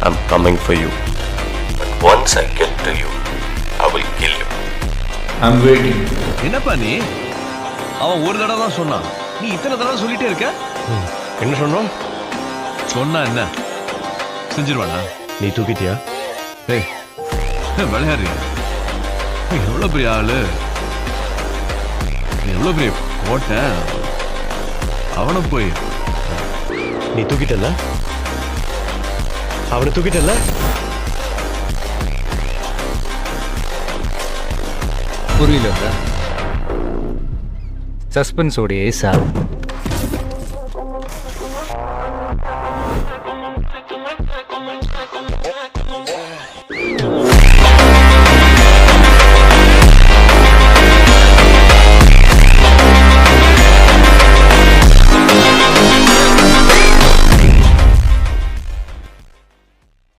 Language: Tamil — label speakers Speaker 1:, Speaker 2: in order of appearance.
Speaker 1: I'm coming for you. But once I get to you, I will kill you.
Speaker 2: I'm waiting.
Speaker 3: என்னப்பா நீ? அவன் ஒரு தடவை தான் சொன்னான், நீ இத்தனை தடவை சொல்லிட்டே இருக்க.
Speaker 1: என்ன சொன்னோம்?
Speaker 3: சொன்னா என்ன செஞ்சிருவானா?
Speaker 1: நீ தூக்கிட்டியா?
Speaker 3: ஏய் விளையாடுறியா? நீ எவ்வளோ பெரிய ஆளு, நீ எவ்வளோ பெரிய கோட்டை, அவனை போய்
Speaker 1: நீ தூக்கிட்டல? அவனை தூக்கிட்டல?
Speaker 2: புரியல.
Speaker 4: சஸ்பென்ஸோடையே சார்.